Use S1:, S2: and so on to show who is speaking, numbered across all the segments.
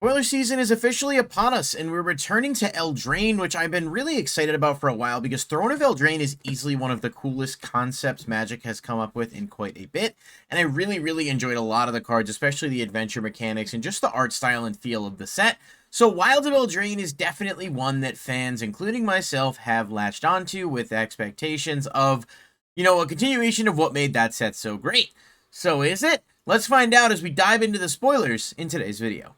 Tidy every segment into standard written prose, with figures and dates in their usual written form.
S1: Spoiler season is officially upon us, and we're returning to ELDRAINE, which I've been really excited about for a while, because Throne of ELDRAINE is easily one of the coolest concepts Magic has come up with in quite a bit, and I really enjoyed a lot of the cards, especially the adventure mechanics, and just the art style and feel of the set. So Wilds of ELDRAINE is definitely one that fans, including myself, have latched onto with expectations of, a continuation of what made that set so great. So is it? Let's find out as we dive into the spoilers in today's video.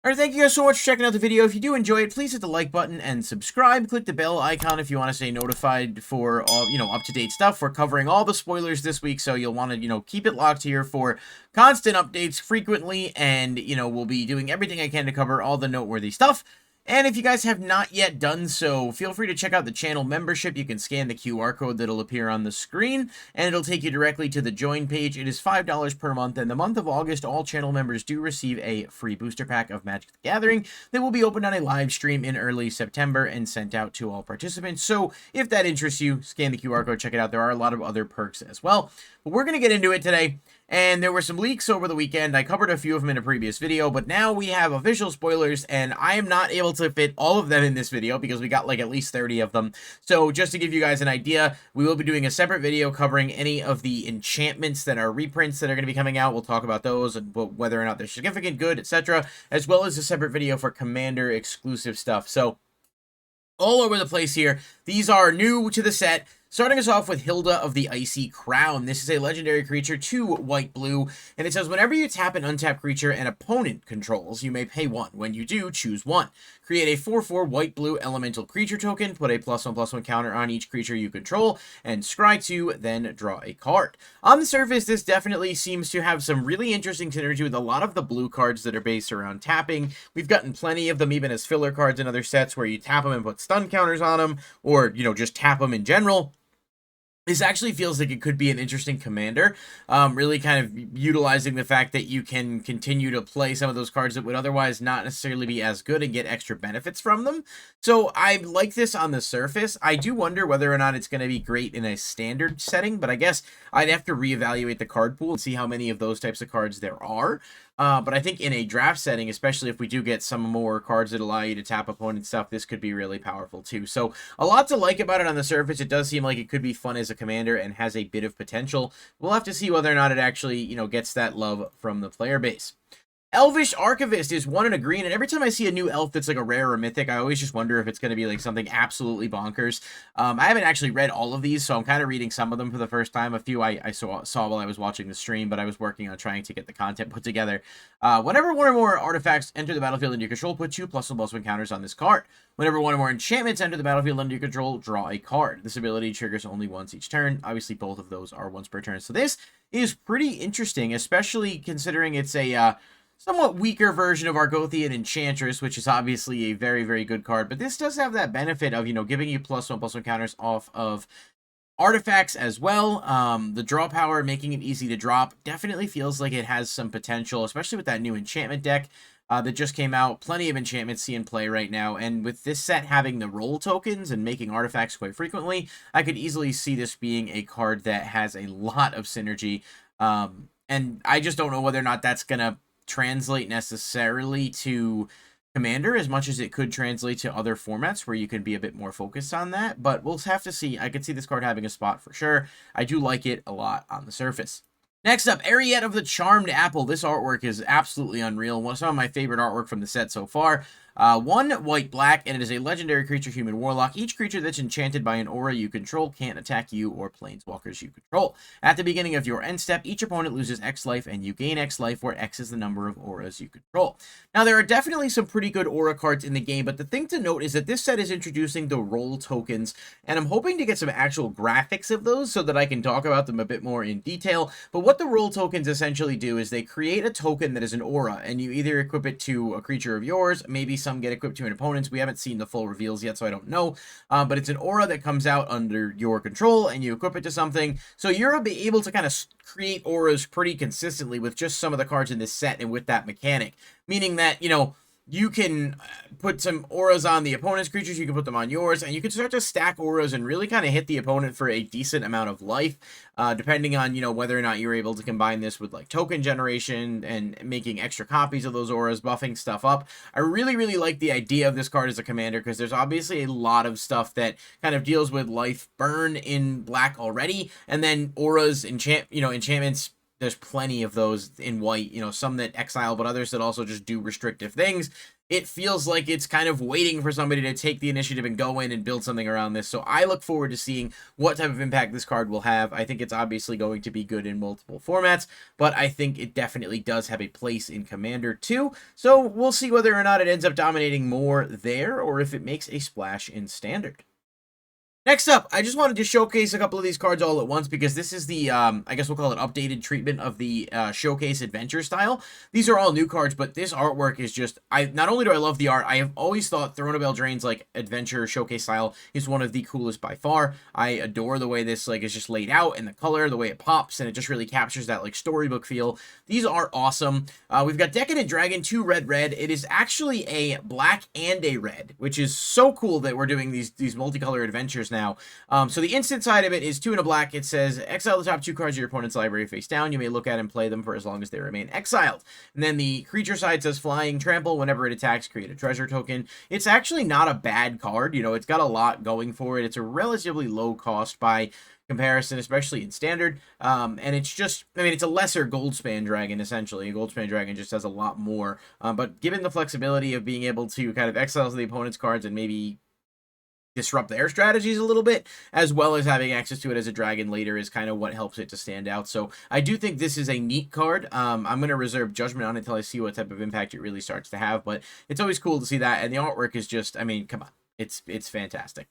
S1: Alright, thank you guys so much for checking out the video. If you do enjoy it, please hit the like button and subscribe. Click the bell icon if you want to stay notified for all, up-to-date stuff. We're covering all the spoilers this week, so you'll want to, keep it locked here for constant updates frequently, and, we'll be doing everything I can to cover all the noteworthy stuff. And if you guys have not yet done so, feel free to check out the channel membership. You can scan the QR code that'll appear on the screen, and it'll take you directly to the join page. It is $5 per month, and the month of August, all channel members do receive a free booster pack of Magic the Gathering that will be opened on a live stream in early September and sent out to all participants. So if that interests you, scan the QR code, check it out. There are a lot of other perks as well. But we're going to get into it today. And there were some leaks over the weekend. I covered a few of them in a previous video, but now we have official spoilers, and I am not able to fit all of them in this video because we got like at least 30 of them. So just to give you guys an idea, we will be doing a separate video covering any of the enchantments that are reprints that are going to be coming out. We'll talk about those and whether or not they're significant, good, etc., as well as a separate video for Commander exclusive stuff. So all over the place here. These are new to the set. Starting us off with Hilda of the Icy Crown. This is a legendary creature, 2 white-blue, and it says whenever you tap an untapped creature an opponent controls, you may pay 1. When you do, choose 1. Create a 4/4 white-blue elemental creature token, put a +1/+1 counter on each creature you control, and scry 2, then draw a card. On the surface, this definitely seems to have some really interesting synergy with a lot of the blue cards that are based around tapping. We've gotten plenty of them even as filler cards in other sets where you tap them and put stun counters on them, or, just tap them in general. This actually feels like it could be an interesting commander, really kind of utilizing the fact that you can continue to play some of those cards that would otherwise not necessarily be as good and get extra benefits from them. So I like this on the surface. I do wonder whether or not it's going to be great in a standard setting, but I guess I'd have to reevaluate the card pool and see how many of those types of cards there are. But I think in a draft setting, especially if we do get some more cards that allow you to tap opponent stuff, this could be really powerful too. So a lot to like about it on the surface. It does seem like it could be fun as a commander and has a bit of potential. We'll have to see whether or not it actually, gets that love from the player base. Elvish Archivist is 1 and a green, and every time I see a new elf that's like a rare or mythic, I always just wonder if it's going to be like something absolutely bonkers. I haven't actually read all of these, so I'm kind of reading some of them for the first time. A few I saw while I was watching the stream, but I was working on trying to get the content put together. Whenever 1 or more artifacts enter the battlefield under your control, put 2 +1/+1 counters on this card. Whenever 1 or more enchantments enter the battlefield under your control, draw a card. This ability triggers only once each turn. Obviously, both of those are once per turn. So this is pretty interesting, especially considering it's a somewhat weaker version of Argothian Enchantress, which is obviously a very good card, but this does have that benefit of, giving you +1/+1 counters off of artifacts as well. The draw power, making it easy to drop, definitely feels like it has some potential, especially with that new enchantment deck that just came out. Plenty of enchantments see in play right now, and with this set having the roll tokens and making artifacts quite frequently, I could easily see this being a card that has a lot of synergy, and I just don't know whether or not that's going to translate necessarily to Commander as much as it could translate to other formats where you could be a bit more focused on that, but we'll have to see. I could see this card having a spot for sure. I do like it a lot on the surface. Next up, Ahriette of the Charmed Apple. This artwork is absolutely unreal. Some of my favorite artwork from the set so far. 1 white-black, and it is a legendary creature, human warlock. Each creature that's enchanted by an aura you control can't attack you or planeswalkers you control. At the beginning of your end step, each opponent loses X life, and you gain X life, where X is the number of auras you control. Now, there are definitely some pretty good aura cards in the game, but the thing to note is that this set is introducing the roll tokens, and I'm hoping to get some actual graphics of those so that I can talk about them a bit more in detail. But what the roll tokens essentially do is they create a token that is an aura, and you either equip it to a creature of yours, maybe some get equipped to an opponent's. We haven't seen the full reveals yet, so I don't know. But it's an aura that comes out under your control, and you equip it to something. So you're able to kind of create auras pretty consistently with just some of the cards in this set and with that mechanic. Meaning that, you can put some auras on the opponent's creatures, you can put them on yours, and you can start to stack auras and really kind of hit the opponent for a decent amount of life, depending on, whether or not you're able to combine this with, like, token generation and making extra copies of those auras, buffing stuff up. I really, really like the idea of this card as a commander, because there's obviously a lot of stuff that kind of deals with life burn in black already, and then auras, enchantments. There's plenty of those in white, some that exile, but others that also just do restrictive things. It feels like it's kind of waiting for somebody to take the initiative and go in and build something around this. So I look forward to seeing what type of impact this card will have. I think it's obviously going to be good in multiple formats, but I think it definitely does have a place in Commander too. So we'll see whether or not it ends up dominating more there, or if it makes a splash in Standard. Next up, I just wanted to showcase a couple of these cards all at once, because this is the, I guess we'll call it updated treatment of the Showcase Adventure style. These are all new cards, but this artwork is just, not only do I love the art, I have always thought Throne of Eldraine's, like, Adventure Showcase style is one of the coolest by far. I adore the way this, like, is just laid out, and the color, the way it pops, and it just really captures that, like, storybook feel. These are awesome. We've got Decadent Dragon, 2 red. It is actually a black and a red, which is so cool that we're doing these multicolor adventures now. So the instant side of it is 2 and a black. It says, exile the top 2 cards of your opponent's library face down. You may look at and play them for as long as they remain exiled. And then the creature side says, flying, trample. Whenever it attacks, create a treasure token. It's actually not a bad card. It's got a lot going for it. It's a relatively low cost by comparison, especially in Standard. And it's just, it's a lesser Goldspan Dragon, essentially. A Goldspan Dragon just has a lot more. But given the flexibility of being able to kind of exile the opponent's cards and maybe disrupt their strategies a little bit, as well as having access to it as a dragon later, is kind of what helps it to stand out. So I do think this is a neat card. I'm going to reserve judgment on it until I see what type of impact it really starts to have, but it's always cool to see that, and the artwork is just, come on, it's fantastic.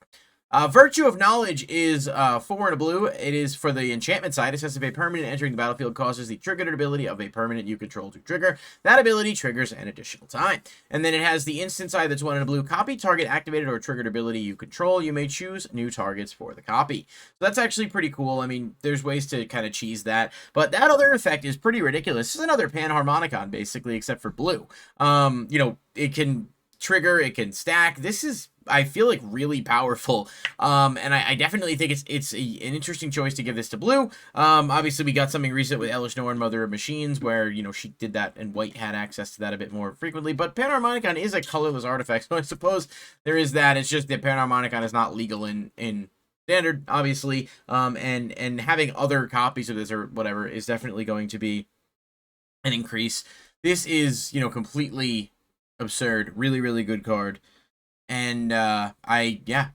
S1: Virtue of Knowledge is 4 and a blue. It is for the enchantment side. It says if a permanent entering the battlefield causes the triggered ability of a permanent you control to trigger, that ability triggers an additional time. And then it has the instant side that's 1 and a blue. Copy target activated or triggered ability you control. You may choose new targets for the copy. So that's actually pretty cool. There's ways to kind of cheese that, but that other effect is pretty ridiculous. This is another Panharmonicon, basically, except for blue. It can trigger, it can stack. This is, I feel like, really powerful, and I definitely think it's an interesting choice to give this to blue. Obviously we got something recent with Elish Norn, Mother of Machines, where she did that and white had access to that a bit more frequently, but Panharmonicon is a colorless artifact, so I suppose there is that. It's just that Panharmonicon is not legal in Standard, obviously, and having other copies of this or whatever is definitely going to be an increase. This is, completely absurd. Really, really good card. And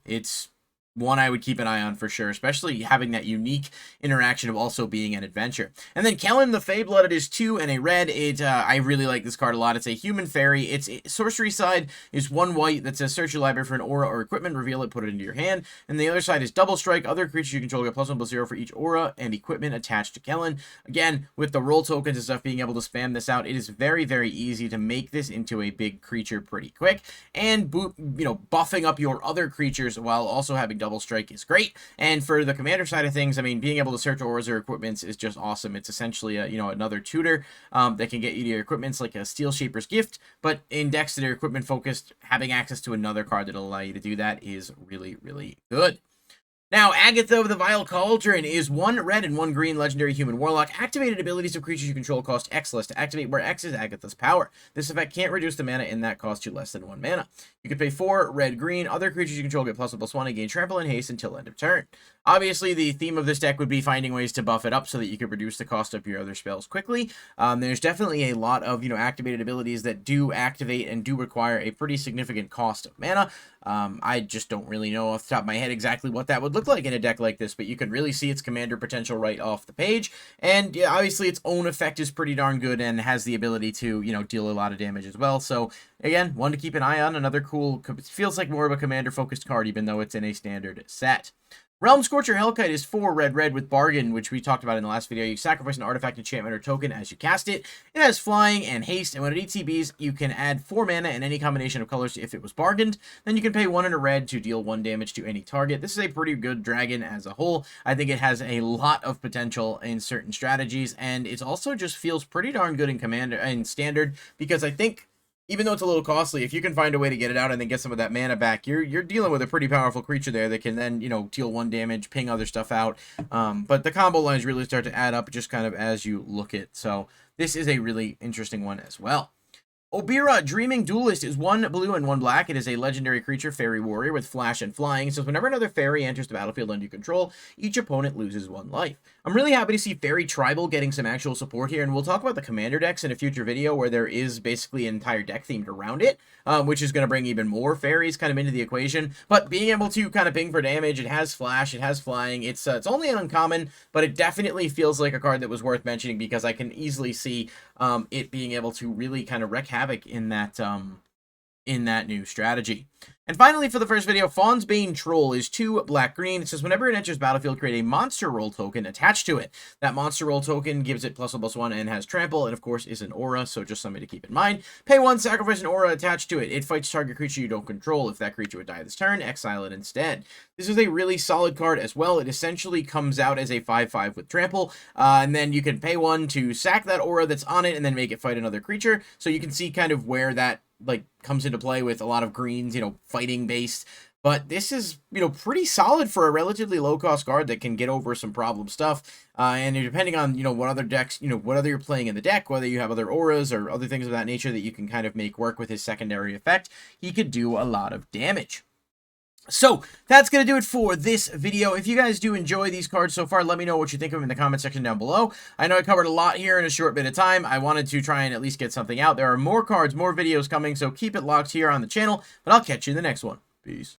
S1: it's one I would keep an eye on for sure, especially having that unique interaction of also being an adventure. And then Kellen the Fey-Blooded is 2 and a red. I really like this card a lot. It's a human fairy. Its sorcery side is 1 white that says search your library for an aura or equipment, reveal it, put it into your hand. And the other side is double strike. Other creatures you control get +1/+0 for each aura and equipment attached to Kellen. Again, with the roll tokens and stuff, being able to spam this out, it is very, very easy to make this into a big creature pretty quick. And buffing up your other creatures while also having double strike is great. And for the commander side of things, being able to search auras or equipments is just awesome. It's essentially a, another tutor that can get you to your equipments, like a Steel Shaper's Gift, but indexed to equipment focused. Having access to another card that'll allow you to do that is really, really good. Now, Agatha of the Vile Cauldron is 1 red and 1 green legendary human warlock. Activated abilities of creatures you control cost X less to activate, where X is Agatha's power. This effect can't reduce the mana in that cost to less than 1 mana. You can pay 4 red green. Other creatures you control get +1/+1 and gain trample and haste until end of turn. Obviously, the theme of this deck would be finding ways to buff it up so that you can reduce the cost of your other spells quickly. There's definitely a lot of, activated abilities that do activate and do require a pretty significant cost of mana. I just don't really know off the top of my head exactly what that would look like in a deck like this, but you can really see its commander potential right off the page. And yeah, obviously its own effect is pretty darn good and has the ability to, deal a lot of damage as well. So again, one to keep an eye on. Another cool, feels like more of a commander focused card, even though it's in a Standard set. Realm Scorcher Hellkite is 4 red with Bargain, which we talked about in the last video. You sacrifice an artifact, enchantment, or token as you cast it. It has flying and haste, and when it ETBs, you can add 4 mana in any combination of colors if it was bargained. Then you can pay 1 and a red to deal 1 damage to any target. This is a pretty good dragon as a whole. I think it has a lot of potential in certain strategies, and it also just feels pretty darn good in Commander and Standard, because I think even though it's a little costly, if you can find a way to get it out and then get some of that mana back, you're dealing with a pretty powerful creature there that can then, you know, deal 1 damage, ping other stuff out. But the combo lines really start to add up just kind of as you look it. So this is a really interesting one as well. Obira Dreaming Duelist is 1 blue and 1 black. It is a legendary creature, fairy warrior with flash and flying. So whenever another fairy enters the battlefield under you control, each opponent loses 1 life. I'm really happy to see Fairy Tribal getting some actual support here, and we'll talk about the commander decks in a future video where there is basically an entire deck themed around it, which is going to bring even more fairies kind of into the equation. But being able to kind of ping for damage, it has flash, it has flying. It's only an uncommon, but it definitely feels like a card that was worth mentioning because I can easily see it being able to really kind of wreak havoc in that new strategy. And finally, for the first video, Fawns Bane Troll is 2 black-green. It says whenever it enters battlefield, create a monster roll token attached to it. That monster roll token gives it +1/+1 and has trample, and of course is an aura, so just something to keep in mind. Pay 1, sacrifice an aura attached to it. It fights target creature you don't control. If that creature would die this turn, exile it instead. This is a really solid card as well. It essentially comes out as a 5/5 with trample, and then you can pay 1 to sack that aura that's on it and then make it fight another creature. So you can see kind of where that comes into play with a lot of greens, you know, fighting based. But this is, you know, pretty solid for a relatively low cost card that can get over some problem stuff. And depending on, you know, what other decks, you know, what other you're playing in the deck, whether you have other auras or other things of that nature that you can kind of make work with his secondary effect, he could do a lot of damage. So, that's going to do it for this video. If you guys do enjoy these cards so far, let me know what you think of them in the comment section down below. I know I covered a lot here in a short bit of time. I wanted to try and at least get something out. There are more cards, more videos coming, so keep it locked here on the channel, but I'll catch you in the next one. Peace.